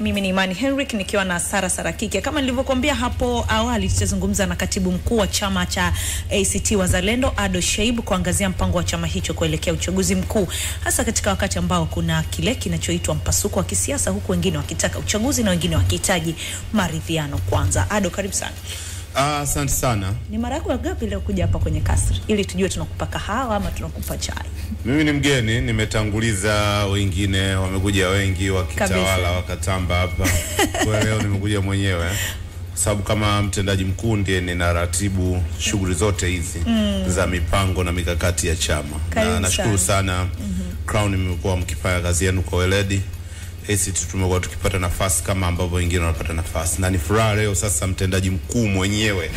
Mimi ni Imani Henrik nikiwa na Sara Sarakike. Kama nilivyokuambia hapo awali, tutazungumza na katibu mkuu wa chama cha ACT Wazalendo Ado Shaibu kuangazia mpango wa chama hicho kuelekea uchaguzi mkuu, hasa katika wakati ambao kuna kile kinachoitwa mpasuko wa kisiasa, huku wengine wakitaka uchaguzi na wengine wakihitaji maridhiano kwanza. Ado, karibu sana. Asante sana. Ni mara yako ngapi leo kuja hapa kwenye kasri ili tujue tunakupa kahawa ama tunakupa chai? Mimi ni mgeni, nimetanguliza wengine, wamekuja wengi wakitawala wakatamba hapa. Kwa leo nimekuja mwenyewe sababu kama mtendaji mkuu ndiye ninaratibu shughuli zote hizi za mipango na mikakati ya chama. Na nashukuru sana Crown, mmekuwa mkifanya kazi yenu kwa weledi. ACT tumekuwa tukipata nafasi kama ambavyo wengine wanapata nafasi. Na ni furaha leo sasa mtendaji mkuu mwenyewe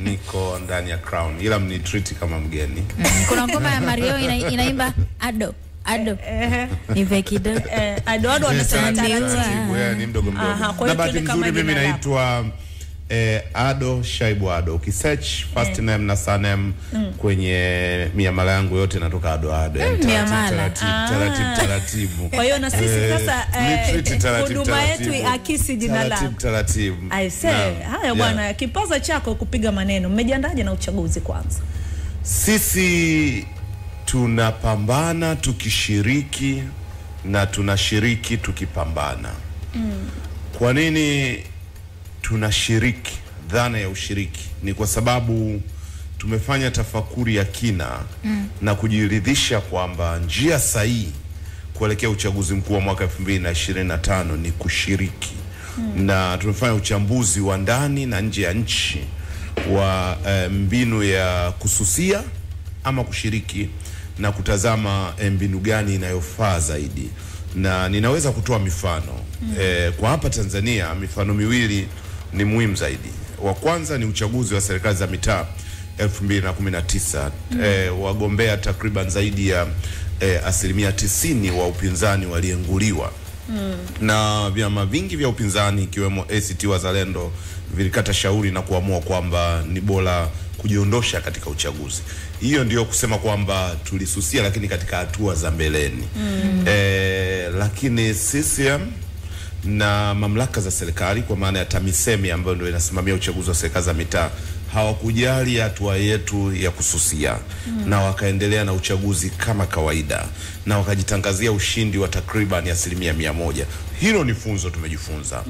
niko ndani ya Crown. Ila mnitreat kama mgeni. Kuna ngoma ya Mario inaimba Ado ni kidogo. Ado anasema taratibu, ni mdogo. Na bahati nzuri mimi naitwa Ado Shaibu Ado. Ukisearch first name na surname kwenye miamala yangu yote natoka Ado. Taratibu. Kwa hiyo na sisi sasa huduma yetu akisi jina lako. Taratibu. I say, haya bwana, kipaza chako kupiga maneno. Mmejiandaje na uchaguzi kwanza? Sisi tunapambana tukishiriki na tunashiriki tukipambana. Kwa nini tunashiriki? Dhana ya ushiriki ni kwa sababu tumefanya tafakuri ya kina na kujiridhisha kwamba njia sahihi kuelekea uchaguzi mkuu wa mwaka 2025 ni kushiriki. Na tumefanya uchambuzi wa ndani na nje ya nchi wa mbinu ya kususia ama kushiriki na kutazama mbinu gani inayofaa zaidi. Na ninaweza kutoa mifano. Kwa hapa Tanzania mifano miwili ni muhimu zaidi. Wa kwanza ni uchaguzi wa serikali za mitaa 2019. Wagombea takriban zaidi ya 90% wa upinzani walienguliwa. Na vyama vingi vya upinzani ikiwemo ACT Wazalendo vilikata shauri na kuamua kwamba ni bora kujiondosha katika uchaguzi. Hiyo ndio kusema kwamba tulisusia, lakini katika hatua za mbeleni. Lakini CCM na mamlaka za serikali kwa maana ya TAMISEMI ambayo ndio inasimamia uchaguzi wa serikali za mitaa hawakujali hatua yetu ya kususia na wakaendelea na uchaguzi kama kawaida na wakajitangazia ushindi wa takriban 100%. Hilo ni funzo tumejifunza.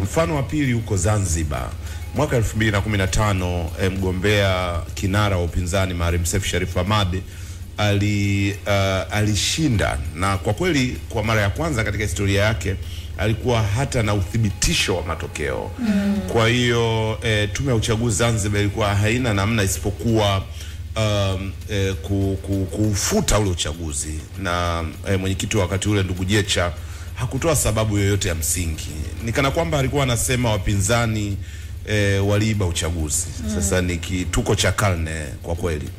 Mfano wa pili huko Zanzibar mwaka 2015, mgombea kinara wa upinzani Maalim Seif Sharif Hamad alishinda, na kwa kweli kwa mara ya kwanza katika historia yake alikuwa hata na uthibitisho wa matokeo. Kwa hiyo tume ya uchaguzi Zanzibar ilikuwa haina namna isipokuwa kufuta ule uchaguzi, na mwenyekiti wakati ule ndugu Jecha hakutoa sababu yoyote ya msingi. Nikana kwamba alikuwa anasema wapinzani waliiba uchaguzi. Sasa ni kituko cha karne kwa kweli.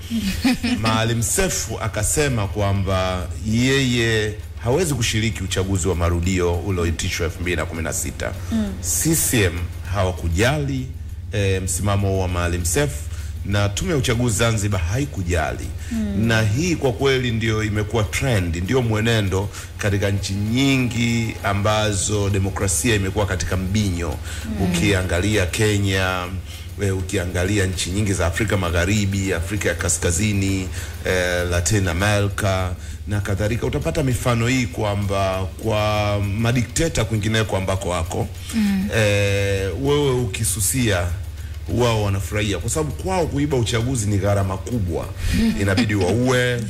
Maalim Seif akasema kwamba yeye hawezi kushiriki uchaguzi wa marudio ulioitishwa 2016. CCM hawakujali msimamo wa Maalim Seif na tume ya uchaguzi Zanzibar haikujali. Na hii kwa kweli ndio imekuwa trend, ndio mwenendo katika nchi nyingi ambazo demokrasia imekuwa katika mbinyo. Ukiangalia Kenya, ukiangalia nchi nyingi za Afrika Magharibi, Afrika ya Kaskazini, Latin America na kadhalika, utapata mifano hii kwamba kwa madikteta kwingineko ambako wako wewe ukisusia wao wanafurahia kwa sababu kwao kuiba uchaguzi ni gharama kubwa. Inabidi waue,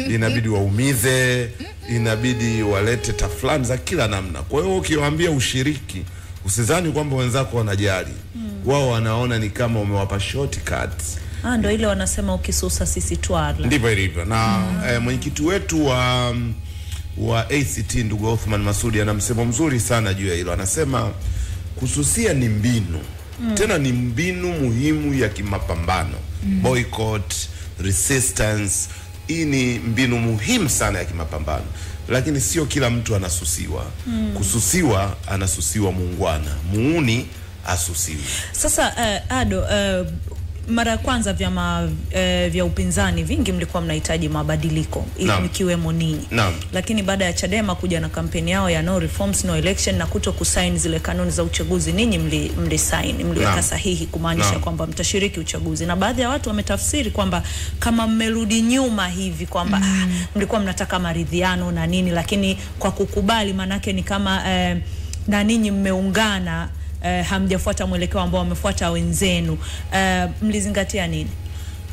inabidi waumize, inabidi walete tafulani za kila namna. Kwa hiyo ukiwaambia ushiriki, usizani kwamba wenzako wanajali. Wao wanaona ni kama umewapa shortcut. Ndio ile wanasema ukisusa sisi twala. Ndivyo ilivyo. Na mwenyekiti wetu wa ACT ndugu Othman Masudi ana msemo mzuri sana juu ya hilo. Anasema kususia ni mbinu. Tena ni mbinu muhimu ya kimapambano. Boycott, resistance, hii ni mbinu muhimu sana ya kimapambano. Lakini sio kila mtu anasusiwa. Kususiwa anasusiwa muungwana. Muuni asusiwi. Sasa Ado, mara ya kwanza vyama vya upinzani vingi mlikuwa mnahitaji mabadiliko ikiwemo ninyi. Lakini baada ya Chadema kuja na kampeni yao ya no reforms no election na kuto kusign zile kanuni za uchaguzi, ninyi mlisign, mliweka sahihi kumaanisha kwamba mtashiriki uchaguzi. Na baadhi ya watu wametafsiri kwamba kama mmerudi nyuma hivi kwamba mlikuwa mnataka maridhiano na nini, lakini kwa kukubali manake ni kama na ninyi mmeungana, hamjafuata mwelekeo ambao wamefuata wenzenu. Mlizingatia nini?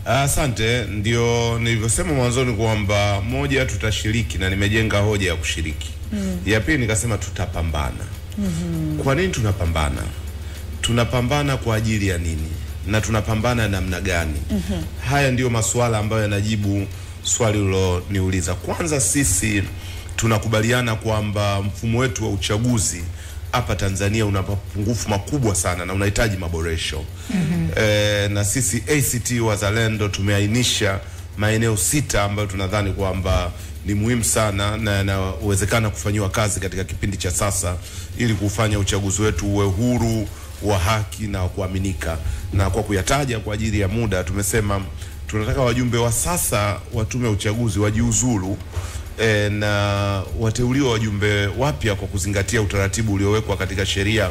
Asante. Ndio nilivyosema mwanzoni kwamba moja, tutashiriki na nimejenga hoja ya kushiriki. Ya pili nikasema tutapambana. Kwa nini tunapambana? Tunapambana kwa ajili ya nini? Na tunapambana namna gani? Haya ndio masuala ambayo yanajibu swali uliloniuliza. Kwanza, sisi tunakubaliana kwamba mfumo wetu wa uchaguzi hapa Tanzania una mapungufu makubwa sana na unahitaji maboresho. Na sisi ACT Wazalendo tumeainisha maeneo 6 ambayo tunadhani kwamba ni muhimu sana na inawezekana kufanywa kazi katika kipindi cha sasa ili kufanya uchaguzi wetu uwe huru, wa haki na kuaminika. Na kwa kuyataja kwa ajili ya muda, tumesema tunataka wajumbe wa sasa wa tume ya uchaguzi wajiuzulu na wateuliwa wajumbe wapya kwa kuzingatia utaratibu uliowekwa katika sheria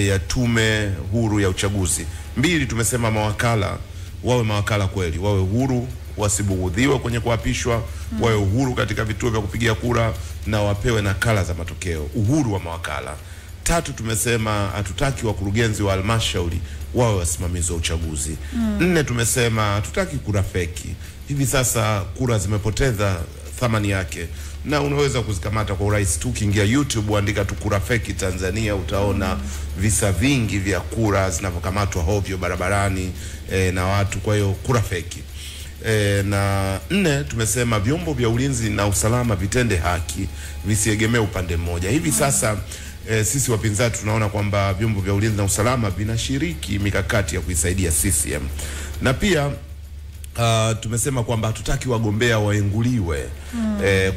ya tume huru ya uchaguzi. 2, tumesema mawakala wawe mawakala kweli, wawe huru, wasibughudhiwe kwenye kuapishwa, wawe uhuru katika vituo vya kupigia kura na wapewe nakala za matokeo, uhuru wa mawakala. 3, tumesema hatutaki wakurugenzi wa halmashauri wawe wasimamizi wa uchaguzi. 4, tumesema hatutaki kura feki. Hivi sasa kura zimepoteza thamani yake na unaweza kuzikamata kwa urahisi tu. Ukiingia YouTube andika tu kura feki Tanzania, utaona visa vingi vya kura zinavyokamatwa hovyo barabarani na watu. Kwa hiyo kura feki. Na 4, tumesema vyombo vya ulinzi na usalama vitende haki, visiegemee upande mmoja. Hivi sasa sisi wapinzani tunaona kwamba vyombo vya ulinzi na usalama vinashiriki mikakati ya kuisaidia CCM. Na pia tumesema kwamba hatutaki wagombea waenguliwe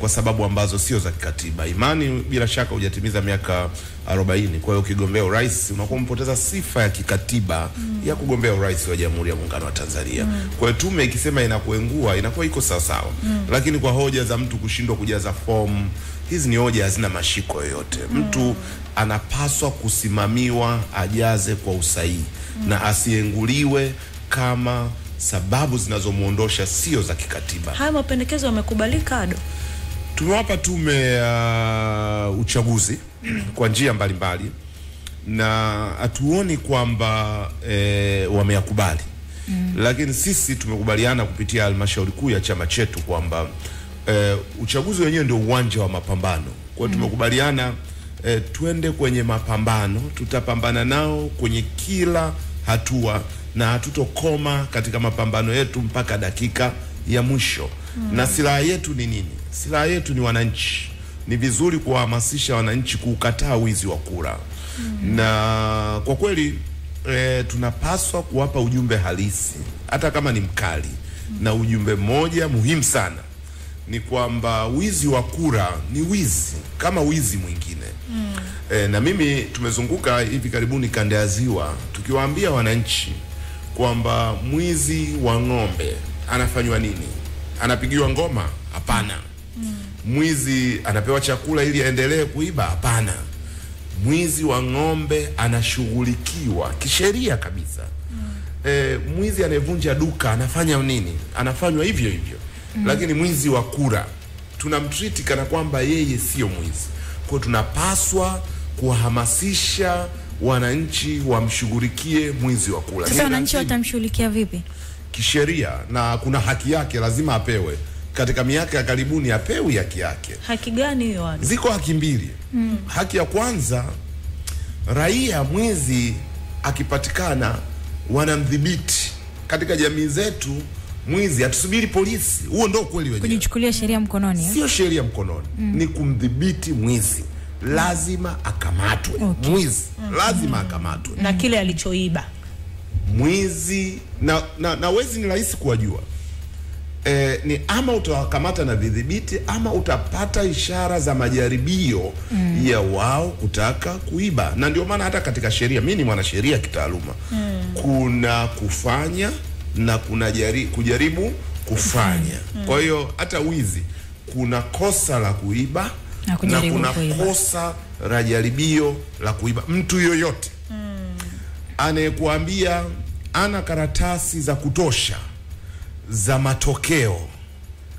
kwa sababu ambazo sio za kikatiba. Imani bila shaka hujatimiza miaka 40. Kwa hiyo ukigombea urais unakuwa mpoteza sifa ya kikatiba ya kugombea urais wa Jamhuri ya Muungano wa Tanzania. Kwa hiyo tume ikisema inakuengua inakuwa iko sawa sawa. Lakini kwa hoja za mtu kushindwa kujaza form, hizi ni hoja hazina mashiko yoyote. Mtu anapaswa kusimamiwa ajaze kwa usahihi na asienguliwe kama sababu zinazomuondosha sio za kikatiba. Haya mapendekezo yamekubalika Ado? Tumewapa tume ya uchaguzi kwa njia mbalimbali na hatuoni kwamba wameyakubali. Lakini sisi tumekubaliana kupitia halmashauri kuu ya chama chetu kwamba uchaguzi wenyewe ndio uwanja wa mapambano. Kwa hiyo tumekubaliana tuende kwenye mapambano, tutapambana nao kwenye kila hatua na hatutokoma katika mapambano yetu mpaka dakika ya mwisho. Na silaha yetu ni nini? Silaha yetu ni wananchi. Ni vizuri kuwahamasisha wananchi kukataa wizi wa kura. Na kwa kweli tunapaswa kuwapa ujumbe halisi hata kama ni mkali. Na ujumbe mmoja muhimu sana ni kwamba wizi wa kura ni wizi kama wizi mwingine. Na mimi tumezunguka hivi karibuni kanda ya Ziwa tukiwaambia wananchi kwamba mwizi wa ng'ombe anafanywa nini? Anapigiwa ngoma? Hapana. Mwizi anapewa chakula ili aendelee kuiba? Hapana. Mwizi wa ng'ombe anashughulikiwa kisheria kabisa. Mwizi anayevunja duka anafanya nini? Anafanywa hivyo hivyo. Lakini mwizi wa kura tunamtreat kana kwamba yeye sio mwizi. Kwa tunapaswa kuwahamasisha wananchi wamshughulikie mwizi wa kura. Sasa wananchi watamshughulikia vipi? Kisheria, na kuna haki yake lazima apewe. Katika miaka ya karibuni apewi haki yake. Haki gani hiyo? Ziko haki mbili. Haki ya kwanza, raia mwizi akipatikana wanamdhibiti. Katika jamii zetu mwizi hatusubiri polisi. Huo ndio kweli wenyewe. Kujichukulia sheria mkononi. Sio sheria mkononi. Ni kumdhibiti mwizi. Lazima akamatwe. Mwizi lazima akamatwe. Na kile alichoiba. Mwizi na wezi ni rahisi kuwajua. Ni ama utawakamata na vidhibiti ama utapata ishara za majaribio ya wao kutaka kuiba. Na ndio maana hata katika sheria, mimi ni mwanasheria kitaaluma, kuna kufanya na kuna kujaribu kufanya. Kwa hiyo hata wizi kuna kosa la kuiba na kuna kosa la jaribio la kuiba. Mtu yoyote anayekuambia ana karatasi za kutosha za matokeo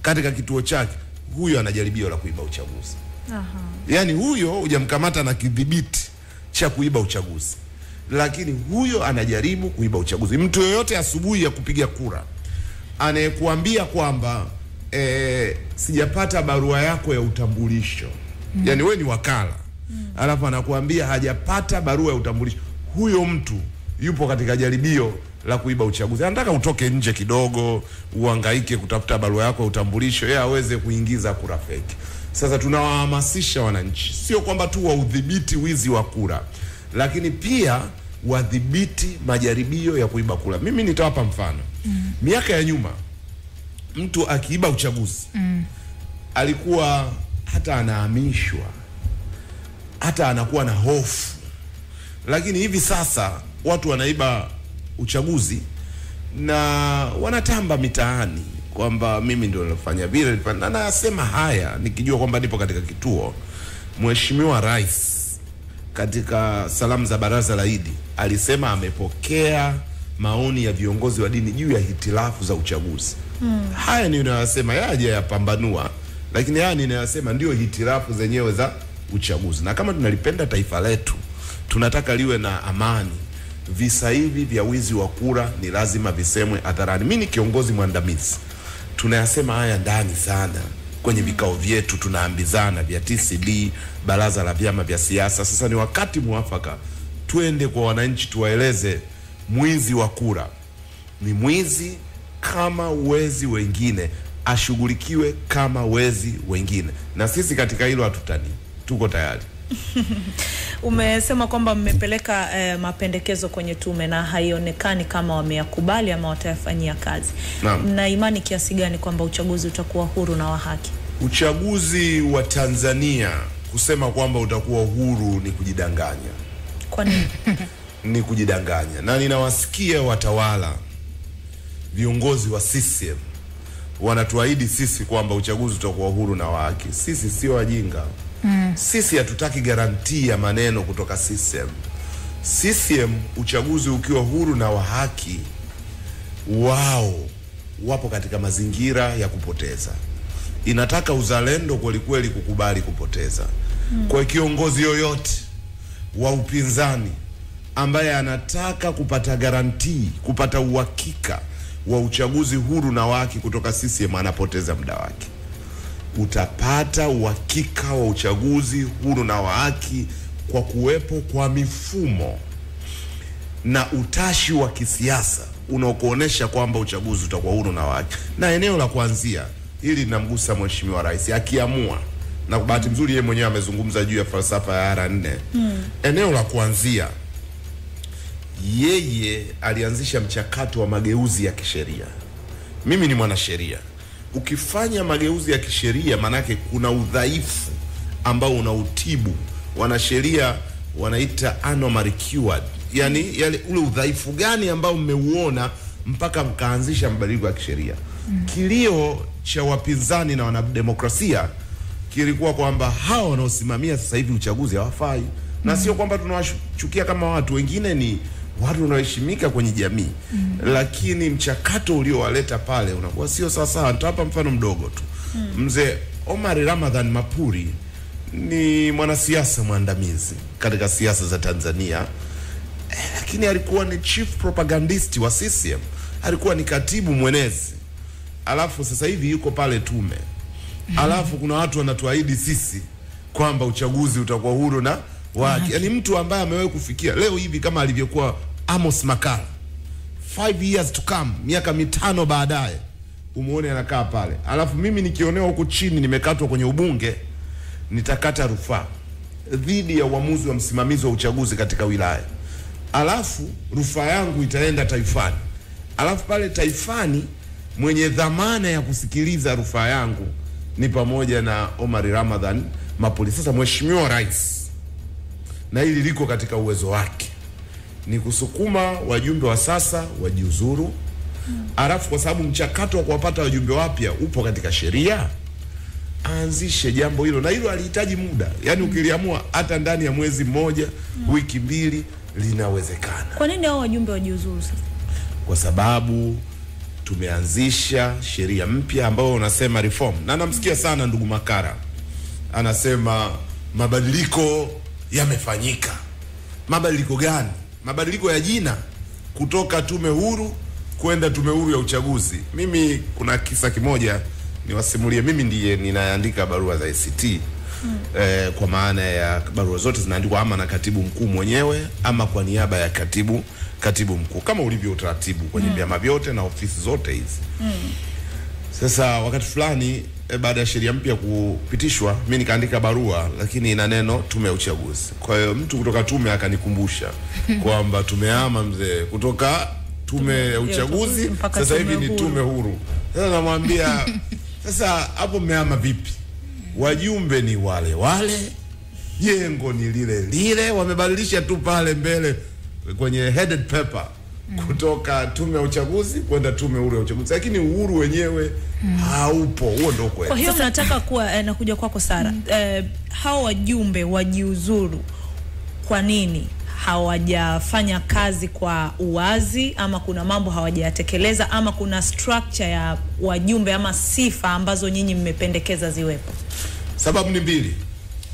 katika kituo chake, huyo ana jaribio la kuiba uchaguzi. Yani huyo hujamkamata na kidhibiti cha kuiba uchaguzi, lakini huyo anajaribu kuiba uchaguzi. Mtu yoyote asubuhi ya kupiga kura anayekuambia kwamba sijapata barua yako ya utambulisho, yani wewe ni wakala, alafu anakuambia hajapata barua ya utambulisho, huyo mtu yupo katika jaribio la kuiba uchaguzi. Anataka utoke nje kidogo, uhangaike kutafuta barua yako ya utambulisho yeye aweze kuingiza kura feki. Sasa tunawahamasisha wananchi, sio kwamba tu waudhibiti wizi wa kura, lakini pia wadhibiti majaribio ya kuiba kura. Mimi nitawapa mfano. Miaka ya nyuma mtu akiiba uchaguzi alikuwa hata anahamishwa, hata anakuwa na hofu. Lakini hivi sasa watu wanaiba uchaguzi na wanatamba mitaani kwamba mimi ndio nilifanya vile, na nasema haya nikijua kwamba nipo katika kituo. Mheshimiwa Rais katika salamu za baraza la Idi alisema amepokea maoni ya viongozi wa dini juu ya hitilafu za uchaguzi. Haya ni ninayosema, yaje yapambanua, lakini haya ninayosema ndio hitilafu zenyewe za uchaguzi. Na kama tunalipenda taifa letu, tunataka liwe na amani, visa hivi vya wizi wa kura ni lazima visemwe hadharani. Mimi ni kiongozi mwandamizi, tunayasema haya ndani sana kwenye vikao vyetu, tunaambizana vya TCD, baraza la vyama vya siasa. Sasa ni wakati mwafaka tuende kwa wananchi, tuwaeleze mwizi wa kura ni mwizi kama wezi wengine, ashughulikiwe kama wezi wengine, na sisi katika hilo hatutani, tuko tayari. Umesema kwamba mmepeleka mapendekezo kwenye tume na haionekani kama wameyakubali ama watayafanyia kazi. Mna imani kiasi gani kwamba uchaguzi utakuwa huru na wa haki? Uchaguzi wa Tanzania kusema kwamba utakuwa huru ni kujidanganya. Kwa nini? Ni kujidanganya. Na ninawasikia watawala, viongozi wa CCM wanatuahidi sisi kwamba uchaguzi utakuwa huru na wa haki. Sisi sio wajinga. Sisi hatutaki garantia ya maneno kutoka CCM. CCM uchaguzi ukiwa huru na wa haki, wao wapo katika mazingira ya kupoteza. Inataka uzalendo kweli kweli kukubali kupoteza. Kwa kiongozi yoyote wa upinzani ambaye anataka kupata garantii, kupata uhakika wa uchaguzi huru na wa haki kutoka CCM, anapoteza muda wake. Utapata uhakika wa uchaguzi huru na wa haki kwa kuwepo kwa mifumo na utashi wa kisiasa unaokuonesha kwamba uchaguzi utakuwa huru na wa haki. Na eneo la kuanzia hili linamgusa Mheshimiwa Rais akiamua, na kwa bahati nzuri yeye mwenyewe amezungumza juu ya falsafa ya R4. Eneo la kuanzia, yeye alianzisha mchakato wa mageuzi ya kisheria. Mimi ni mwanasheria. Ukifanya mageuzi ya kisheria, manake kuna udhaifu ambao unautibu. Wanasheria wanaita anomaly cured. Yani yale ule udhaifu gani ambao mmeuona mpaka mkaanzisha mabadiliko ya kisheria. Kilio cha wapinzani na wanademokrasia kilikuwa kwamba hao wanaosimamia sasa hivi uchaguzi hawafai. Na sio kwamba tunawachukia kama watu wengine, ni watu wanaoheshimika kwenye jamii. Lakini mchakato uliowaleta pale unakuwa sio sawa. Nitawapa mfano mdogo tu. Mzee Omar Ramadhan Mapuri ni mwanasiasa mwandamizi katika siasa za Tanzania. Lakini alikuwa ni chief propagandist wa CCM. Alikuwa ni katibu mwenezi. Alafu sasa hivi yuko pale tume. Alafu kuna watu wanatuahidi sisi kwamba uchaguzi utakuwa huru na waki. Yani mtu ambaye amewahi kufikia leo hivi kama alivyokuwa Amos Makala 5 years to come, miaka 5 baadaye umuone anakaa pale. Alafu mimi nikionewa huko chini nimekatwa kwenye ubunge, nitakata rufaa dhidi ya uamuzi wa msimamizi wa uchaguzi katika wilaya. Alafu rufaa yangu itaenda taifani. Alafu pale taifani mwenye dhamana ya kusikiliza rufaa yangu ni pamoja na Omar Ramadhan Mapuri. Sasa Mheshimiwa Rais, na hili liko katika uwezo wake, ni kusukuma wajumbe wa sasa wajiuzuru, Alafu kwa sababu mchakato wa kuwapata wajumbe wapya upo katika sheria, aanzishe jambo hilo, na hilo alihitaji muda. Yaani ukiliamua hata ndani ya mwezi mmoja, wiki mbili linawezekana. Kwa nini hao wajumbe wajiuzuru sasa? Kwa sababu tumeanzisha sheria mpya ambayo unasema reform. Na namsikia sana ndugu Makara anasema mabadiliko yamefanyika. Mabadiliko gani? Mabadiliko ya jina, kutoka tume huru kwenda tume huru ya uchaguzi. Mimi kuna kisa kimoja niwasimulie. Mimi ndiye ninaandika barua za ACT. Kwa maana ya barua zote zinaandikwa ama na katibu mkuu mwenyewe ama kwa niaba ya katibu mkuu, kama ulivyo utaratibu kwenye vyama vyote na ofisi zote hizi. Sasa wakati fulani baada ya sheria mpya kupitishwa, mimi nikaandika barua lakini ina neno tume ya uchaguzi. Kwa hiyo mtu kutoka tume akanikumbusha kwamba tumehama mzee, kutoka tume ya uchaguzi sasa hivi ni tume huru. Sasa namwambia sasa hapo mmehama vipi? Wajumbe ni wale wale, jengo ni lile lile, wamebadilisha tu pale mbele kwenye headed paper kutoka tume ya uchaguzi kwenda tume huru ya uchaguzi, lakini uhuru wenyewe haupo. Huo ndio kweli. Kwa hiyo nataka kuwa nakuja kwako Sara. Hao wajumbe wajiuzuru, kwa nini hawajafanya kazi kwa uwazi, ama kuna mambo hawajatekeleza, ama kuna structure ya wajumbe ama sifa ambazo nyinyi mmependekeza ziwepo? Sababu ni mbili.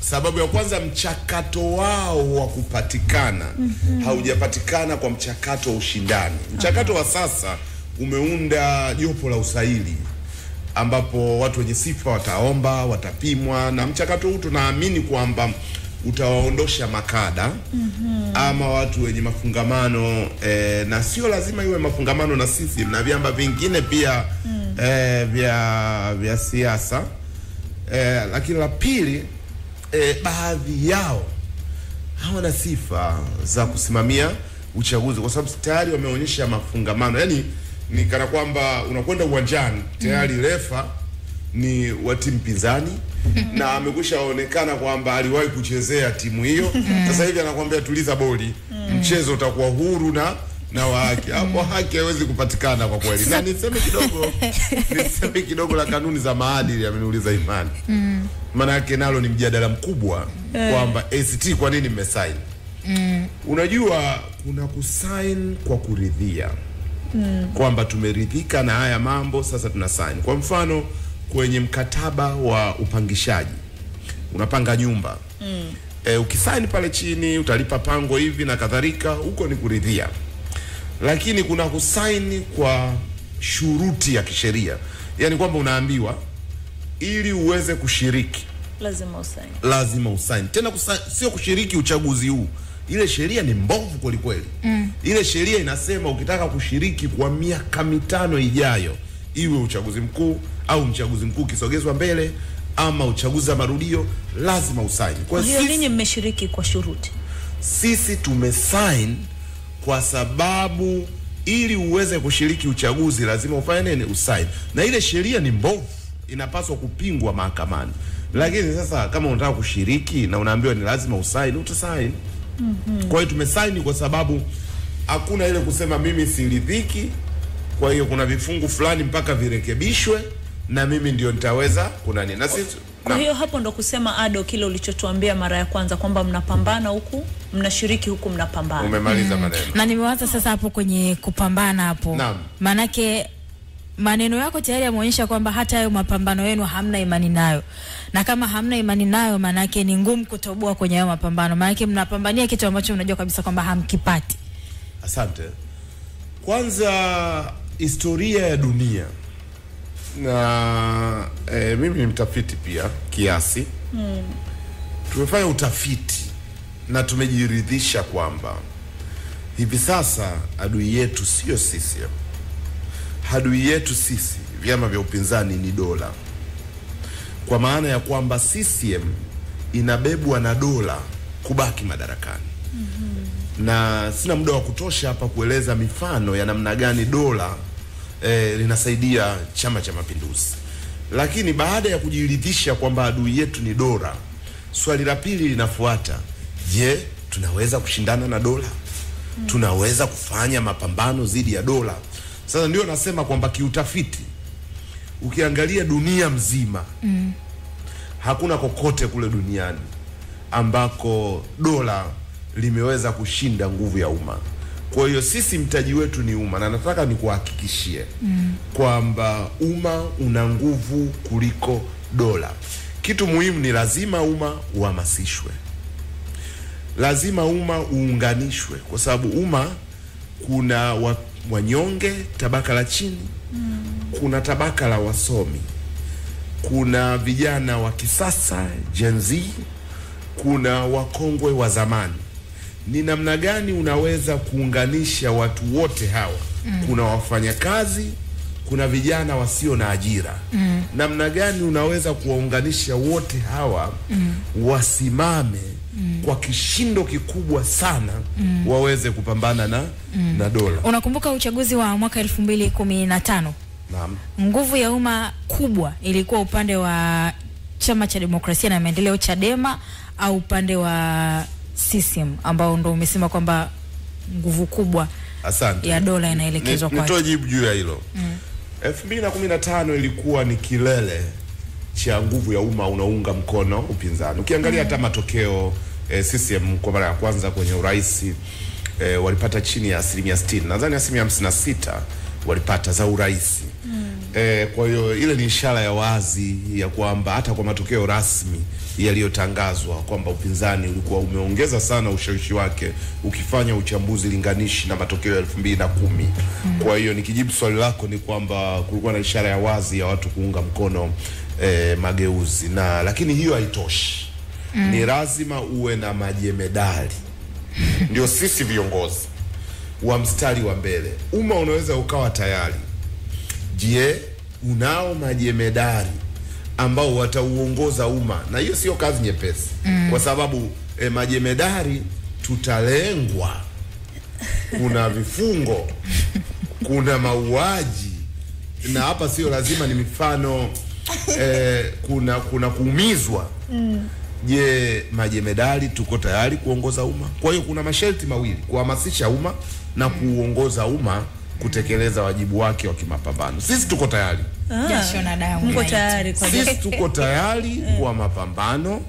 Sababu ya kwanza, mchakato wao wa kupatikana haujapatikana kwa mchakato wa ushindani. Mchakato wa sasa umeunda jopo la usaili ambapo watu wenye sifa wataomba, watapimwa, na mchakato huu tunaamini kwamba utawaondosha makada ama watu wenye mafungamano na sio lazima iwe mafungamano na sisi na vyama vingine pia vya siasa. Lakini la pili, baadhi yao hawana sifa za kusimamia uchaguzi kwa sababu tayari wameonyesha mafungamano. Yaani ni kana kwamba unakwenda uwanjani tayari refa ni wa timu pinzani na amekwishaonekana kwamba aliwahi kuchezea timu hiyo. Sasa hivi anakuambia tuliza boli, mchezo utakuwa huru na wa haki. Hapo haki haiwezi kupatikana kwa kweli. Na niseme kidogo la kanuni za maadili, ameniuliza Imani. Maana yake nalo ni mjadala mkubwa kwamba ACT kwa nini mmesign? Unajua kuna kusign kwa kuridhia. Kwamba tumeridhika na haya mambo, sasa tuna sign. Kwa mfano kwenye mkataba wa upangishaji, unapanga nyumba. Ukisign pale chini utalipa pango hivi na kadhalika, huko ni kuridhia. Lakini kuna kusaini kwa shuruti ya kisheria. Yaani kwamba unaambiwa ili uweze kushiriki lazima usaini. Tena sio kushiriki uchaguzi huu. Ile sheria ni mbovu kweli kweli. Ile sheria inasema ukitaka kushiriki kwa miaka 5 ijayo, iwe uchaguzi mkuu au mchaguzi mkuu kisogezwa mbele ama uchaguzi wa marudio, lazima usaini. Kwa hiyo ninyi mmeshiriki kwa shuruti. Sisi tumesign kwa sababu ili uweze kushiriki uchaguzi lazima ufanye nini? Usaini. Na ile sheria ni mbovu, inapaswa kupingwa mahakamani. Lakini sasa kama unataka kushiriki na unaambiwa ni lazima usaini, utasaini. Kwa hiyo tumesaini kwa sababu hakuna ile kusema mimi siridhiki, kwa hiyo kuna vifungu fulani mpaka virekebishwe na mimi ndio nitaweza kuna nini. Na sisi kwa hiyo hapo ndo kusema Ado, kile ulichotuambia mara ya kwanza kwamba mnapambana huku, mnashiriki huku, mnapambana. Umemaliza maneno. Na nimewaza sasa hapo kwenye kupambana hapo. Manake maneno yako tayari yameonyesha kwamba hata hayo mapambano yenu hamna imani nayo. Na kama hamna imani nayo, manake ni ngumu kutoboa kwenye hayo mapambano. Manake mnapambania kitu ambacho mnajua kabisa kwamba hamkipati. Asante. Kwanza historia ya dunia. Na mimi ni mtafiti pia kiasi. Tumefanya utafiti na tumejiridhisha kwamba hivi sasa adui yetu sio sisi. Adui yetu sisi vyama vya upinzani ni dola. Kwa maana ya kwamba CCM inabebwa na dola kubaki madarakani. Na sina muda wa kutosha hapa kueleza mifano ya namna gani dola linasaidia Chama cha Mapinduzi. Lakini baada ya kujiridhisha kwamba adui yetu ni dola, swali la pili linafuata. Je, tunaweza kushindana na dola? Tunaweza kufanya mapambano dhidi ya dola? Sasa ndio nasema kwamba kiutafiti ukiangalia dunia mzima hakuna kokote kule duniani ambako dola limeweza kushinda nguvu ya umma. Kwa hiyo sisi mtaji wetu ni umma, na nataka nikuhakikishie kwamba umma una nguvu kuliko dola. Kitu muhimu ni lazima umma uhamasishwe, lazima umma uunganishwe, kwa sababu umma kuna wanyonge, tabaka la chini, kuna tabaka la wasomi, kuna vijana wa kisasa Gen Z, kuna wakongwe wa zamani. Ni namna gani unaweza kuunganisha watu wote hawa? Kuna wafanyakazi, kuna vijana wasio na ajira. Namna gani unaweza kuwaunganisha wote hawa wasimame kwa kishindo kikubwa sana waweze kupambana na dola? Unakumbuka uchaguzi wa mwaka 2015? Naam. Nguvu ya umma kubwa ilikuwa upande wa Chama cha Demokrasia na Maendeleo, Chadema, au upande wa CCM ambao ndo umesema kwamba nguvu kubwa ya dola inaelekezwa kwake? Nitoe jibu juu ya hilo. 2015 ilikuwa ni kilele cha nguvu ya umma unaunga mkono upinzani. Ukiangalia hata matokeo CCM kwa mara ya kwanza kwenye urais walipata chini ya 60%, nadhani 56% walipata za urais. Kwa hiyo ile ni ishara ya wazi ya kwamba hata kwa matokeo rasmi yaliyotangazwa kwamba upinzani ulikuwa umeongeza sana ushawishi wake ukifanya uchambuzi linganishi na matokeo ya 2010. Kwa hiyo nikijibu swali lako ni kwamba kulikuwa na ishara ya wazi ya watu kuunga mkono mageuzi, na lakini hiyo haitoshi. Ni lazima uwe na majemedali. Ndio sisi viongozi wa mstari wa mbele. Umma unaweza ukawa tayari. Je, unao majemedari ambao watauongoza umma? Na hiyo sio kazi nyepesi, kwa sababu majemedari tutalengwa. Kuna vifungo, kuna mauaji, na hapa sio lazima ni mifano, kuna kuumizwa. Je, majemedari tuko tayari kuongoza umma? Kwa hiyo kuna masharti mawili: kuhamasisha umma na kuongoza umma kutekeleza wajibu wake wa kimapambano. Sisi tuko tayari. Jasho na damu. Mko tayari kwa sisi tuko tayari kwa mapambano.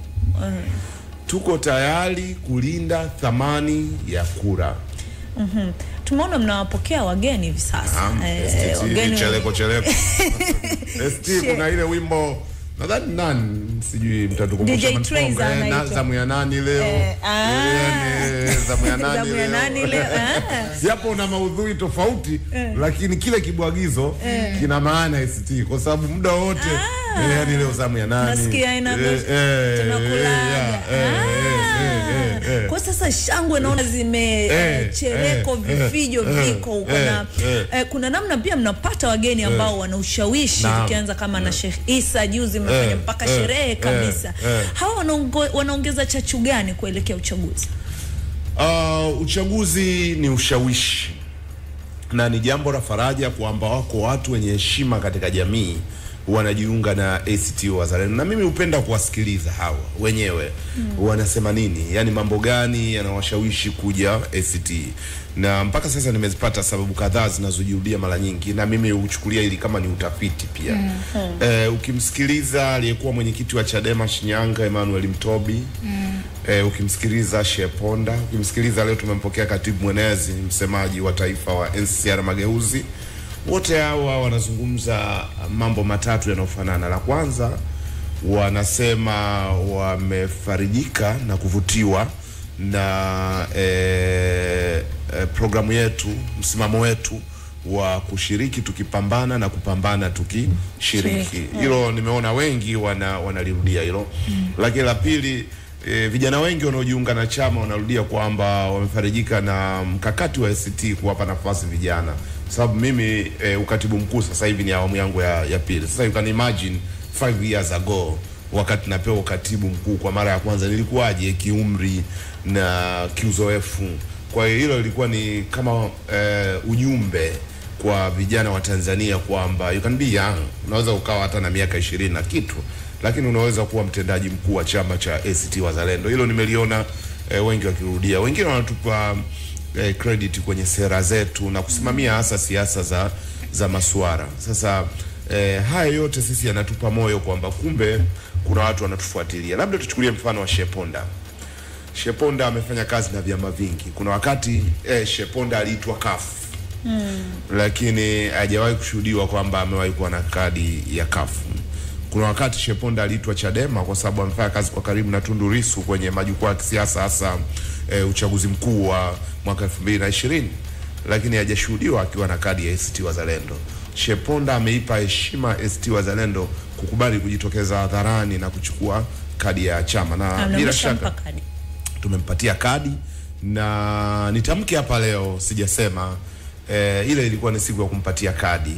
Tuko tayari kulinda thamani ya kura. Tumeona mnawapokea wageni hivi sasa. Wageni cheleko. Kuna ile wimbo nadhani nani sijui mtatukumbusha na zamu ya nani leo. Zamu ya nani leo. Japo na maudhui tofauti, lakini kile kibwagizo kina maana ACT, kwa sababu muda wote yani leo zamu ya nani. Nasikia tunakula. Kwa sasa shangwe naona chereko vifijo viko. Kuna namna pia mnapata wageni ambao wana ushawishi, tukianza kama na Sheikh Isa juzi mmefanya mpaka sherehe kabisa. Hawa wanaongeza chachu gani kuelekea uchaguzi? Uchaguzi ni ushawishi, na ni jambo la faraja kwamba wako watu wenye heshima katika jamii wanajiunga na ACT Wazalendo, na mimi hupenda kuwasikiliza hawa wenyewe wanasema nini, yani mambo gani yanawashawishi kuja ACT. Na mpaka sasa nimezipata sababu kadhaa zinazojirudia mara nyingi, na mimi huchukulia hili kama ni utafiti pia. Ukimsikiliza aliyekuwa mwenyekiti wa Chadema Shinyanga Emmanuel Mtobi, ukimsikiliza Sheponda, ukimsikiliza leo tumempokea katibu mwenezi msemaji wa taifa wa NCCR Mageuzi, wote hawa wanazungumza mambo matatu yanayofanana. La kwanza, wanasema wamefarijika na kuvutiwa na programu yetu, msimamo wetu wa kushiriki tukipambana na kupambana tukishiriki. Hilo nimeona wengi wanalirudia hilo. Lakini la pili, vijana wengi wanaojiunga na chama wanarudia kwamba wamefarijika na mkakati wa ACT kuwapa nafasi vijana. Sababu mimi ukatibu mkuu sasa hivi ni awamu yangu ya pili. Sasa you can imagine 5 years ago wakati napewa ukatibu mkuu kwa mara ya kwanza nilikuwaje kiumri na kiuzoefu. Kwa hiyo hilo lilikuwa ni kama ujumbe kwa vijana wa Tanzania kwamba you can be young, unaweza ukawa hata na miaka 20 na kitu, lakini unaweza kuwa mtendaji mkuu wa chama cha ACT Wazalendo. Hilo nimeliona wengi wakirudia. Wengine wanatupa credit kwenye sera zetu na kusimamia hasa siasa za masuara. Sasa haya yote sisi yanatupa moyo kwamba kumbe kuna watu wanatufuatilia. Labda tuchukulie mfano wa Sheponda. Sheponda amefanya kazi na vyama vingi. Kuna wakati Sheponda aliitwa CUF. Lakini hajawahi kushuhudiwa kwamba amewahi kuwa na kadi ya CUF. Kuna wakati Sheponda aliitwa Chadema kwa sababu amefanya kazi kwa karibu na Tundu Lissu kwenye majukwaa ya kisiasa, hasa uchaguzi mkuu wa mwaka 2020, lakini hajashuhudiwa akiwa na kadi ya ACT Wazalendo. Sheponda ameipa heshima ACT Wazalendo kukubali kujitokeza hadharani na kuchukua kadi ya chama, na bila shaka tumempatia kadi. Na nitamke hapa leo, sijasema ile ilikuwa ni siku ya kumpatia kadi,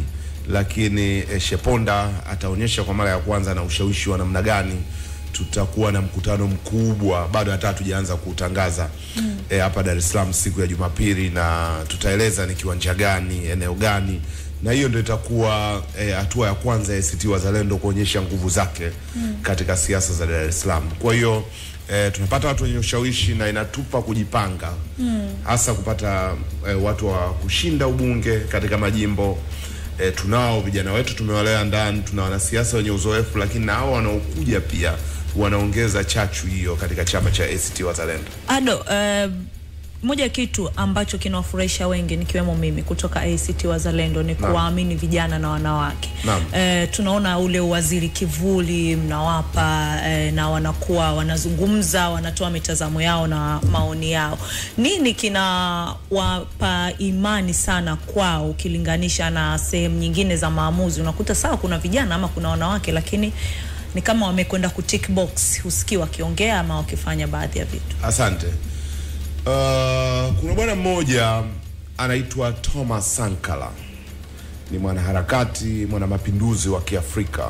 lakini Sheponda ataonyesha kwa mara ya kwanza na ushawishi wa namna gani. Tutakuwa na mkutano mkubwa, bado hata hatujaanza kutangaza, hapa Dar es Salaam siku ya Jumapili, na tutaeleza ni kiwanja gani, eneo gani, na hiyo ndio itakuwa hatua ya kwanza ya ACT Wazalendo kuonyesha nguvu zake katika siasa za Dar es Salaam. Kwa hiyo tunapata watu wenye ushawishi na inatupa kujipanga, hasa kupata watu wa kushinda ubunge katika majimbo. Tunao vijana wetu tumewalea ndani, tuna wanasiasa wenye uzoefu, lakini na hao wanaokuja pia wanaongeza chachu hiyo katika chama cha ACT Wazalendo. Ado, moja kitu ambacho kinawafurahisha wengi nikiwemo mimi kutoka ACT Wazalendo ni kuwaamini vijana na wanawake. Tunaona ule waziri kivuli mnawapa, na wanakuwa wanazungumza, wanatoa mitazamo yao na maoni yao. Nini kinawapa imani sana kwao ukilinganisha na sehemu nyingine za maamuzi? Unakuta sawa kuna vijana ama kuna wanawake, lakini ni kama wamekwenda kutick box, husikii wakiongea ama wakifanya baadhi ya vitu. Asante. Kuna bwana mmoja anaitwa Thomas Sankara. Ni mwanaharakati, mwana mapinduzi wa Kiafrika.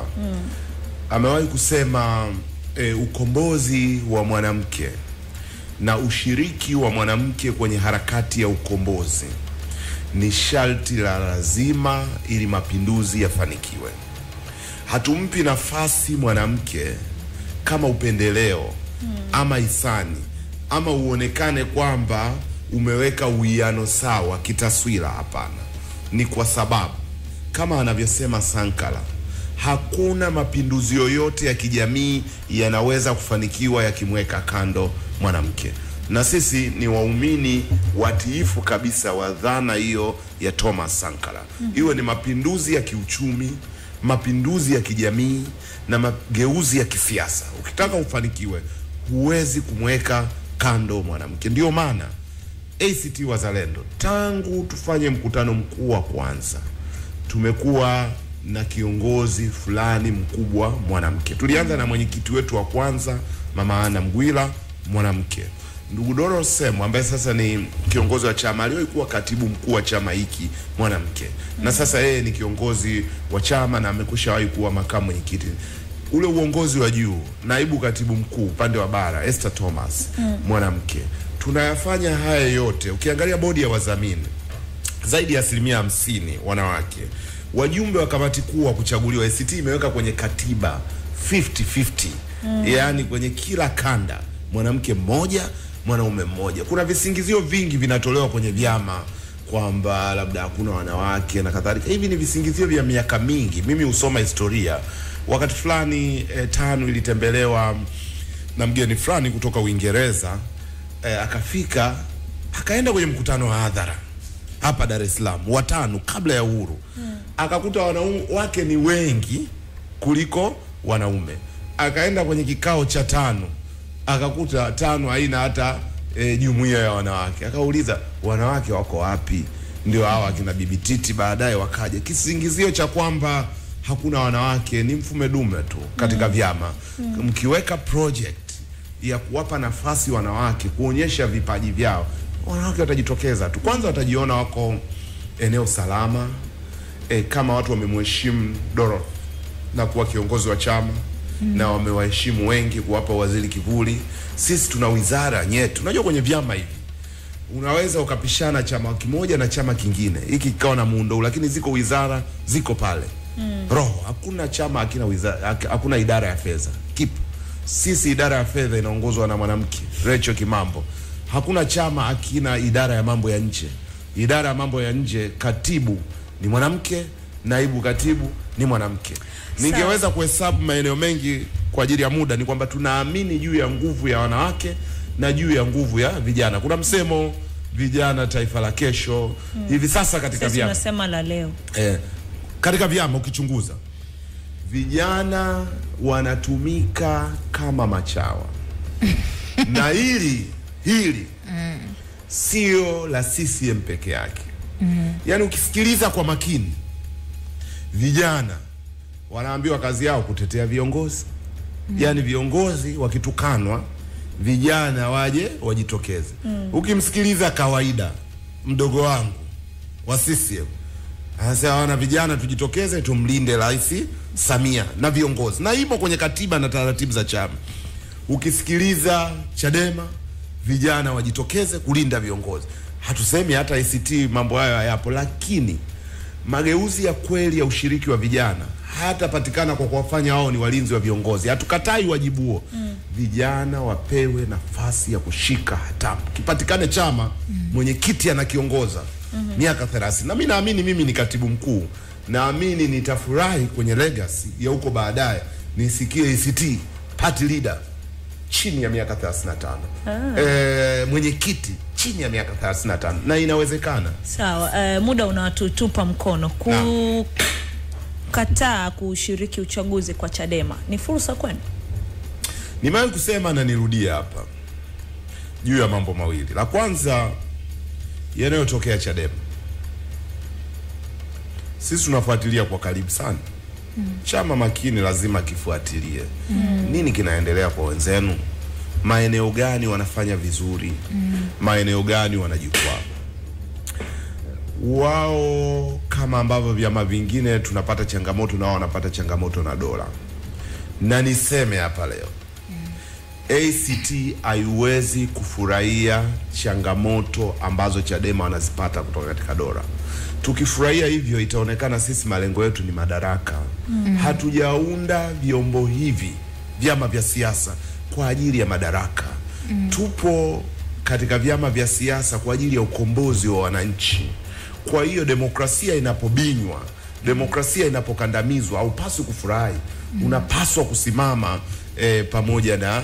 Amewahi kusema ukombozi wa mwanamke na ushiriki wa mwanamke kwenye harakati ya ukombozi ni sharti la lazima ili mapinduzi yafanikiwe. Hatumpi nafasi mwanamke kama upendeleo ama hisani ama uonekane kwamba umeweka uwiano sawa kitaswira. Hapana. Ni kwa sababu kama anavyosema Sankara, hakuna mapinduzi yoyote ya kijamii yanaweza kufanikiwa yakimweka kando mwanamke. Na sisi ni waumini watiifu kabisa wa dhana hiyo ya Thomas Sankara. Iwe ni mapinduzi ya kiuchumi, mapinduzi ya kijamii na mageuzi ya kisiasa, ukitaka ufanikiwe huwezi kumweka kando mwanamke. Ndio maana ACT Wazalendo tangu tufanye mkutano mkuu wa kwanza tumekuwa na kiongozi fulani mkubwa mwanamke. Tulianza na mwenyekiti wetu wa kwanza Mama Ana Mgwila, mwanamke. Ndugu Doro Semu ambaye sasa ni kiongozi wa chama, aliyokuwa katibu mkuu wa chama hiki, mwanamke. Na sasa yeye ni kiongozi wa chama na amekushawahi kuwa makamu mwenyekiti. Ule uongozi wa juu, naibu katibu mkuu upande wa bara Esther Thomas, mwanamke. Tunayafanya haya yote. Ukiangalia bodi ya wadhamini zaidi ya 50% wanawake. Wajumbe wa kamati kuu wa kuchaguliwa, ACT imeweka kwenye katiba 50-50. Yaani kwenye kila kanda mwanamke mmoja, mwanaume mmoja. Kuna visingizio vingi vinatolewa kwenye vyama kwamba labda hakuna wanawake na kadhalika. Hivi ni visingizio vya miaka mingi. Mimi husoma historia. Wakati fulani TANU ilitembelewa na mgeni fulani kutoka Uingereza, akafika akaenda kwenye mkutano wa hadhara hapa Dar es Salaam wa TANU kabla ya uhuru. Akakuta wanawake ni wengi kuliko wanaume. Akaenda kwenye kikao cha TANU, akakuta TANU haina hata jumuiya ya wanawake. Akauliza wanawake wako wapi? Ndio hawa kina Bibi Titi baadaye wakaja. Kisingizio cha kwamba hakuna wanawake ni mfume dume tu katika vyama. Mkiweka project ya kuwapa nafasi wanawake kuonyesha vipaji vyao, wanawake watajitokeza tu. Kwanza watajiona wako eneo salama, kama watu wamemheshimu Doro na kuwa kiongozi wa chama, na wamewaheshimu wengi kuwapa waziri kivuli. Sisi tuna wizara nyetu. Unajua kwenye vyama hivi unaweza ukapishana chama kimoja na chama kingine, hiki kikawa na muundo, lakini ziko wizara ziko pale. Roho, hakuna chama hakina wizara, hakuna idara ya fedha. Kipo. Sisi idara ya fedha inaongozwa na mwanamke, Rachel Kimambo. Hakuna chama akina idara ya mambo ya nje. Idara ya mambo ya nje, katibu ni mwanamke, naibu katibu ni mwanamke. Ningeweza kuhesabu maeneo mengi kwa ajili ya muda. Ni kwamba tunaamini juu ya nguvu ya wanawake na juu ya nguvu ya vijana. Kuna msemo, vijana taifa la kesho. Hivi sasa katika vyama, sasa tunasema la leo. Katika vyama ukichunguza, vijana wanatumika kama machawa. Na hili sio la CCM peke yake. Yaani ukisikiliza kwa makini, vijana wanaambiwa kazi yao kutetea viongozi. Yaani viongozi wakitukanwa, vijana waje wajitokeze. Ukimsikiliza kawaida mdogo wangu wa CCM, anasema wana vijana tujitokeze tumlinde Rais Samia na viongozi. Na ipo kwenye katiba na taratibu za chama. Ukisikiliza Chadema, vijana wajitokeze kulinda viongozi. Hatusemi hata ACT mambo hayo hayapo, lakini mageuzi ya kweli ya ushiriki wa vijana hatapatikana kwa kuwafanya wao ni walinzi wa viongozi. Hatukatai wajibu huo. Vijana wapewe nafasi ya kushika hatamu. Kipatikane chama mwenyekiti anakiongoza miaka 30. Na mimi naamini, mimi ni katibu mkuu, naamini nitafurahi kwenye legacy ya huko baadaye nisikie ACT party leader chini ya miaka 35. Mwenyekiti chini ya miaka 35, na inawezekana. Sawa, muda unatutupa mkono. Kukataa kushiriki uchaguzi kwa Chadema ni fursa kwenu? Nimewahi kusema na nirudie hapa juu ya mambo mawili. La kwanza, yanayotokea Chadema, sisi tunafuatilia kwa karibu sana. Chama makini lazima kifuatilie nini kinaendelea kwa wenzenu, maeneo gani wanafanya vizuri, maeneo gani wanajikwaa. Wao kama ambavyo vyama vingine tunapata changamoto, na wao wanapata changamoto na dola. Na niseme hapa leo, ACT haiwezi kufurahia changamoto ambazo Chadema wanazipata kutoka katika dola. Tukifurahia hivyo, itaonekana sisi malengo yetu ni madaraka. Hatujaunda vyombo hivi, vyama vya siasa, kwa ajili ya madaraka. Tupo katika vyama vya siasa kwa ajili ya ukombozi wa wananchi. Kwa hiyo demokrasia inapobinywa, demokrasia inapokandamizwa, haupaswi kufurahi. Unapaswa kusimama pamoja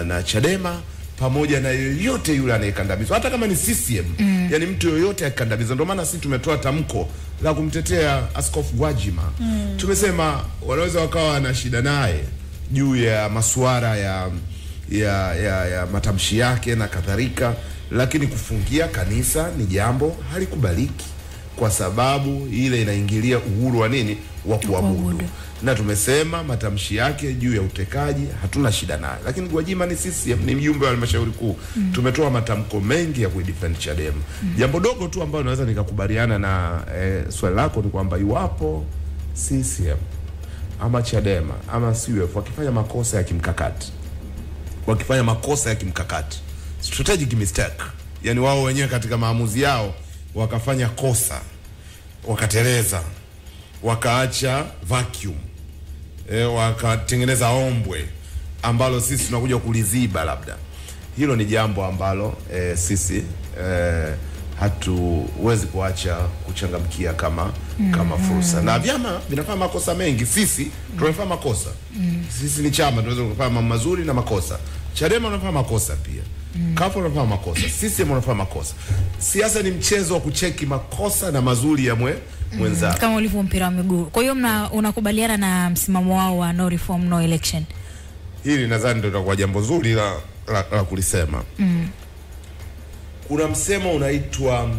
na Chadema, pamoja na yoyote yule anayekandamizwa, hata kama ni CCM. Yani mtu yoyote akikandamizwa. Ndio maana sisi tumetoa tamko la kumtetea Askofu Gwajima. Tumesema wanaweza wakawa na shida naye juu ya masuala ya matamshi yake na kadhalika, lakini kufungia kanisa ni jambo halikubaliki, kwa sababu ile inaingilia uhuru wa nini, wa kuabudu. Na tumesema matamshi yake juu ya utekaji hatuna shida naye, lakini Gwajima ni CCM, ni mjumbe wa halmashauri kuu. Tumetoa matamko mengi ya kuidefend Chadema. Jambo dogo tu ambalo naweza nikakubaliana na swali lako ni kwamba iwapo CCM ama Chadema ama CUF wakifanya makosa ya kimkakati, strategic mistake, yani wao wenyewe katika maamuzi yao wakafanya kosa, wakateleza, wakaacha vacuum, wakatengeneza ombwe ambalo sisi tunakuja kuliziba labda, hilo ni jambo ambalo sisi hatuwezi kuacha kuchangamkia kama fursa. Na vyama vinafanya makosa mengi, sisi tunafanya makosa. Sisi ni chama, tunaweza kufanya mambo mazuri na makosa. Chadema wanafanya makosa pia. Kafu wanafanya makosa. Sisi wanafanya makosa. Siasa ni mchezo wa kucheki makosa na mazuri ya mwenza. Kama ulivyo mpira wa miguu. Kwa hiyo unakubaliana na msimamo wao wa no reform no election? Hili nadhani ndio itakuwa jambo zuri la kulisema. Kuna msemo unaitwa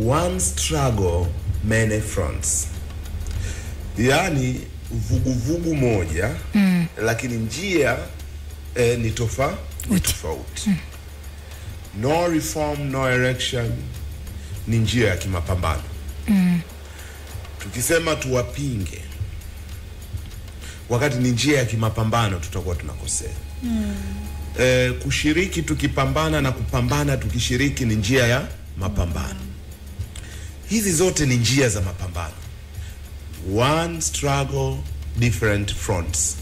one struggle many fronts. Yaani vuguvugu moja lakini njia ni tofauti. No reform no election ni njia ya kimapambano. Tukisema tuwapinge wakati ni njia ya kimapambano, tutakuwa tunakosea. Kushiriki tukipambana na kupambana tukishiriki ni njia ya mapambano. Hizi zote ni njia za mapambano. One struggle different fronts.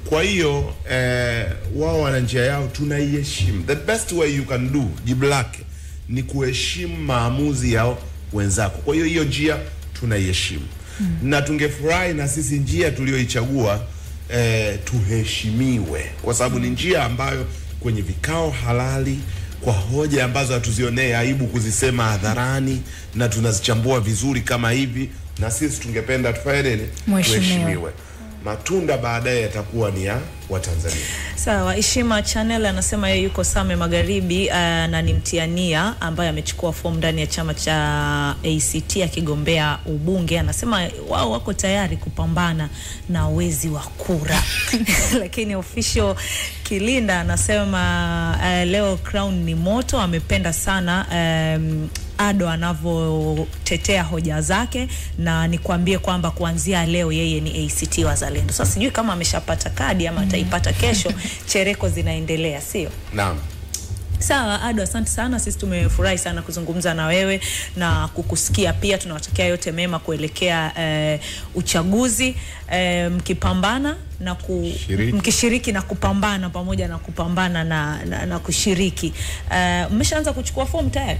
Kwa hiyo wao wana njia yao, tunaiheshimu. The best way you can do, jibu lake ni kuheshimu maamuzi yao wenzako. Kwa hiyo hiyo njia tunaiheshimu. Na tungefurahi na sisi njia tulioichagua tuheshimiwe, kwa sababu ni njia ambayo kwenye vikao halali, kwa hoja ambazo hatuzionee aibu kuzisema hadharani, na tunazichambua vizuri kama hivi, na sisi tungependa tufanye nini? Tuheshimiwe. Matunda baadaye yatakuwa ni ya Watanzania. Sawa. Ishima Channel anasema yeye yuko Same Magharibi na ni mtiania ambaye amechukua fomu ndani ya chama cha ACT akigombea ubunge. Anasema wao wako tayari kupambana na wezi wa kura. Lakini official Kilinda anasema leo Crown ni moto, amependa sana Ado anavyotetea hoja zake, na nikwambie kwamba kuanzia leo yeye ni ACT Wazalendo. Sasa sijui kama ameshapata kadi ama ataipata kesho. Chereko zinaendelea, sio? Naam. Sawa Ado, asante sana. Sisi tumefurahi sana kuzungumza na wewe na kukusikia pia. Tunawatakia yote mema kuelekea uchaguzi, mkipambana na mkishiriki na kupambana pamoja na kupambana na kushiriki. Mmeshaanza kuchukua fomu tayari?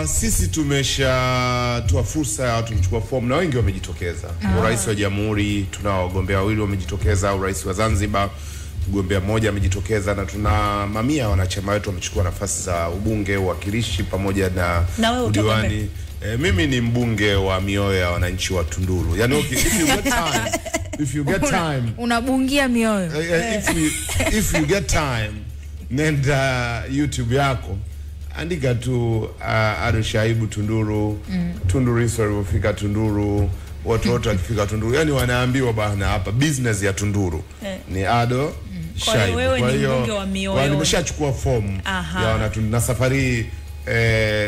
Sisi tumeshatoa fursa ya watu kuchukua fomu na wengi wamejitokeza. Urais wa Jamhuri tunao wagombea wawili wamejitokeza, urais wa Zanzibar mgombea mmoja amejitokeza, na tuna mamia wanachama wetu wamechukua nafasi za ubunge, uwakilishi pamoja na udiwani. Mimi ni mbunge wa mioyo ya wananchi wa Tunduru. Yaani okay, if you get time unabungia mioyo. If you get time, nenda YouTube yako, andika tu Ado Shaibu Tunduru, Tunduru history wafika Tunduru, watu wote wakifika Tunduru, yani wanaambiwa bana hapa business ya Tunduru ni Ado Shaibu. Kwa hiyo nimeshachukua fomu ya Wanatunduru, na safari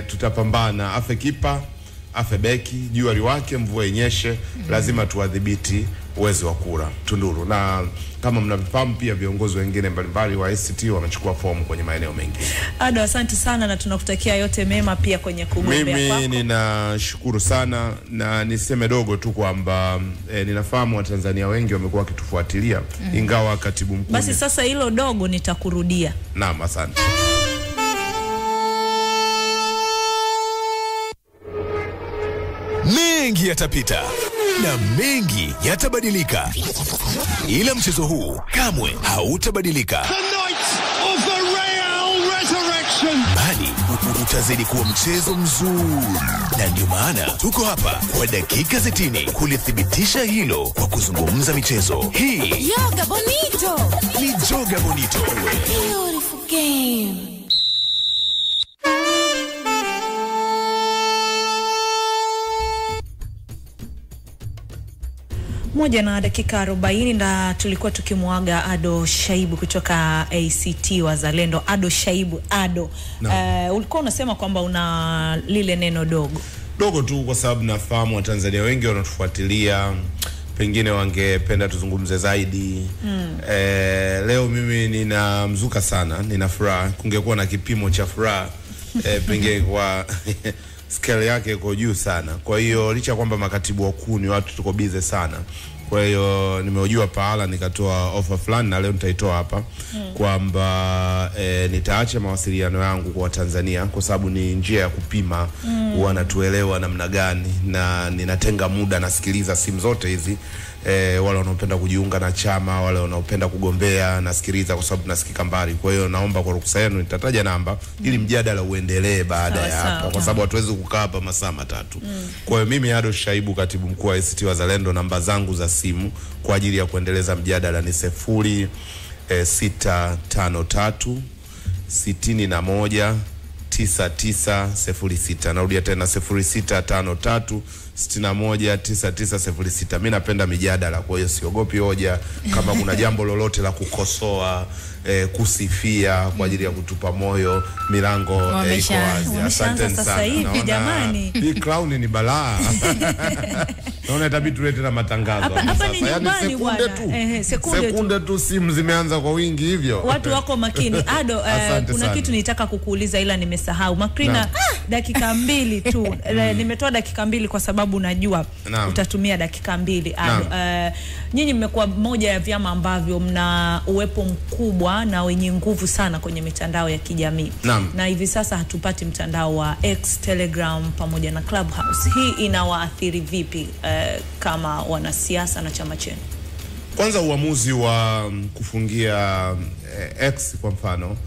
tutapambana afe kipa afe beki, jua liwake mvua inyeshe, lazima tuwadhibiti uwezi wa kura Tunduru. Na kama mnafahamu pia viongozi wengine mbalimbali wa ACT wamechukua fomu kwenye maeneo mengi. Ado, asante sana na tunakutakia yote mema pia kwenye kugombea kwako. Mimi ninashukuru sana, na niseme dogo tu kwamba ninafahamu Watanzania wengi wamekuwa wakitufuatilia ingawa katibu mkuu. Basi sasa hilo dogo nitakurudia. Naam, asante. Mengi yatapita na mengi yatabadilika, ila mchezo huu kamwe hautabadilika. The night of the Real Resurrection. Bali utazidi kuwa mchezo mzuri, na ndio maana tuko hapa kwa dakika 60 kulithibitisha hilo kwa kuzungumza michezo. Hii Yoga Bonito ni Joga Bonito. Beautiful game. 1:40 na tulikuwa tukimuaga Ado Shaibu kutoka ACT Wazalendo. Ado Shaibu, Ado, ulikuwa unasema kwamba una lile neno dogo tu, kwa sababu nafahamu Watanzania wengi wanatufuatilia, pengine wangependa tuzungumze zaidi. Leo mimi nina mzuka sana, nina furaha. Kungekuwa na kipimo cha furaha pengine kwa scale yake iko juu sana. Kwa hiyo licha kwamba makatibu wakuu ni watu tuko busy sana, kwa hiyo nimeojua pahala nikatoa offer fulani, na leo nitaitoa hapa kwamba nitaacha mawasiliano yangu kwa Tanzania, kwa sababu ni njia ya kupima wanatuelewa namna gani, na ninatenga muda nasikiliza simu zote hizi, wale wanaopenda kujiunga na chama, wale wanaopenda kugombea nasikiliza, kwa sababu nasikika mbali. Kwa hiyo naomba kwa ruhusa yenu nitataja namba ili mjadala uendelee baada ya hapa, kwa sababu hatuwezi kukaa hapa masaa matatu. Kwa hiyo mimi Ado Shaibu, katibu mkuu wa ACT Wazalendo, namba zangu za simu kwa ajili ya kuendeleza mjadala ni 0653 61 9906. Narudia tena 0653 61 9906. Mimi napenda mijadala, kwa hiyo siogopi hoja. Kama kuna jambo lolote la kukosoa, kusifia kwa ajili ya kutupa moyo, milango iko wazi. Asante sana. Sasa hivi jamani, hii Crown ni balaa. Naona itabidi tulete na matangazo hapa ni yani sekunde tu simu zimeanza kwa wingi hivyo. Watu wako makini. Ado, kuna kitu nitaka kukuuliza ila nimesahau. Makrina, dakika 2 tu. Nimetoa dakika 2 kwa sababu najua utatumia dakika 2. Ado, nyinyi mmekuwa moja ya vyama ambavyo mna uwepo mkubwa na wenye nguvu sana kwenye mitandao ya kijamii. Na hivi sasa hatupati mtandao wa X, Telegram pamoja na Clubhouse. Hii inawaathiri vipi kama wanasiasa na chama chenu? Kwanza uamuzi wa kufungia X kwa mfano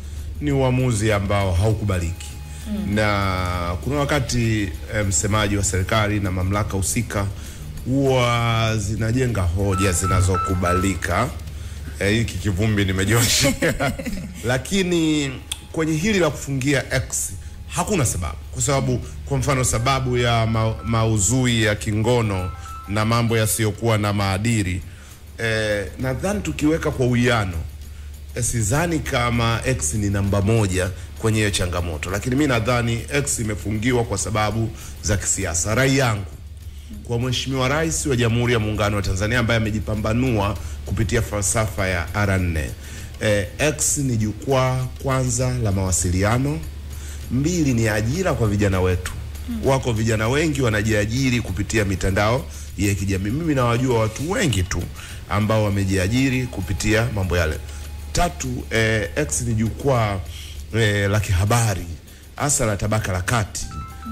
ni uamuzi ambao haukubaliki. Na kuna wakati msemaji wa serikali na mamlaka husika huwa zinajenga hoja zinazokubalika. Hiki kivumbi nimejoshi. Lakini kwenye hili la kufungia X hakuna sababu. Kwa sababu kwa mfano sababu ya mauzui ya kingono na mambo yasiyokuwa na maadili, nadhani tukiweka kwa uwiano, sidhani kama X ni namba 1 kwenye hiyo changamoto. Lakini mimi nadhani X imefungiwa kwa sababu za kisiasa. Rai yangu kwa Mheshimiwa Rais wa Jamhuri ya Muungano wa Tanzania ambaye amejipambanua kupitia falsafa ya R4, X ni jukwaa kwanza la mawasiliano, 2 ni ajira kwa vijana wetu. Wako vijana wengi wanajiajiri kupitia mitandao ya kijamii. Mimi nawajua watu wengi tu ambao wamejiajiri kupitia mambo yale. 3, X ni jukwaa la kihabari, hasa la tabaka la kati,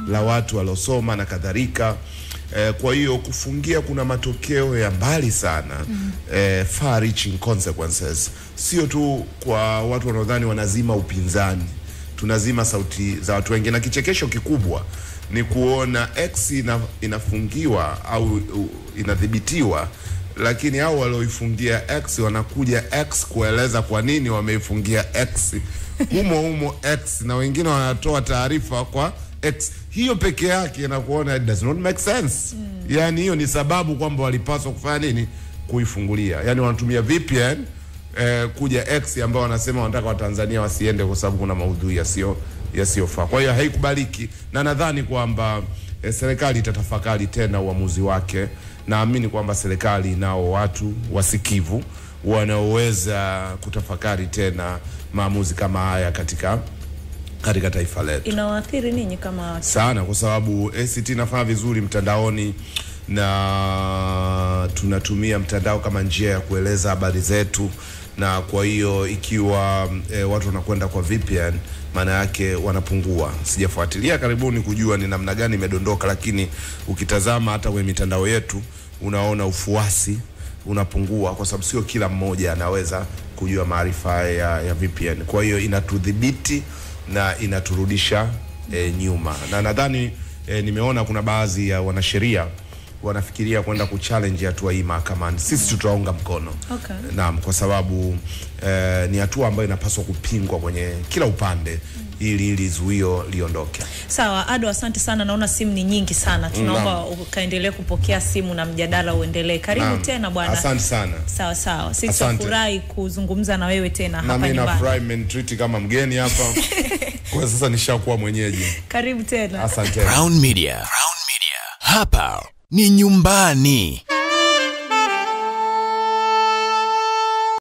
la watu waliosoma na kadhalika. Kwa hiyo kufungia kuna matokeo ya mbali sana, far reaching consequences. Sio tu kwa watu wanaodhani wanazima upinzani, tunazima sauti za watu wengi. Na kichekesho kikubwa ni kuona X inafungiwa au inadhibitiwa, lakini hao walioifungia X wanakuja X kueleza kwa nini wameifungia X humo X, na wengine wanatoa taarifa kwa X. Hiyo peke yake inakuona it does not make sense. Yani hiyo ni sababu kwamba walipaswa kufanya nini? Kuifungulia. Yani wanatumia VPN kuja X ambao wanasema wanataka Watanzania wasiende kwa sababu kuna maudhui yasiyofaa. Kwa hiyo haikubaliki, na nadhani kwamba serikali itatafakari tena uamuzi wake. Naamini kwamba serikali nao watu wasikivu wanaoweza kutafakari tena maamuzi kama haya katika taifa letu. Inawaathiri ninyi kama sana, kwa sababu ACT inafanya vizuri mtandaoni na tunatumia mtandao kama njia ya kueleza habari zetu. Na kwa hiyo ikiwa watu wanakwenda kwa VPN, maana yake wanapungua. Sijafuatilia karibuni kujua ni namna gani imedondoka, lakini ukitazama hata kwenye mitandao yetu unaona ufuasi unapungua, kwa sababu sio kila mmoja anaweza kujua maarifa ya VPN. Kwa hiyo inatudhibiti na inaturudisha nyuma. Na nadhani nimeona kuna baadhi ya wanasheria wanafikiria kwenda kuchallenge hatua hii mahakamani. Sisi tutaunga mkono. Naam, kwa sababu ni hatua ambayo inapaswa kupingwa kwenye kila upande ili zuio liondoke. Sawa, Ado, asante sana. Naona simu ni nyingi sana. Tunaomba ukaendelee kupokea simu na mjadala uendelee. Karibu tena bwana. Asante sana. Sawa. Sisi tunafurahi kuzungumza na wewe tena hapa nyumbani. Na mimi nafurahi mmenitreat kama mgeni hapa. Kwa sasa nishakuwa mwenyeji. Karibu tena. Asante. Crown Media. Hapa ni nyumbani.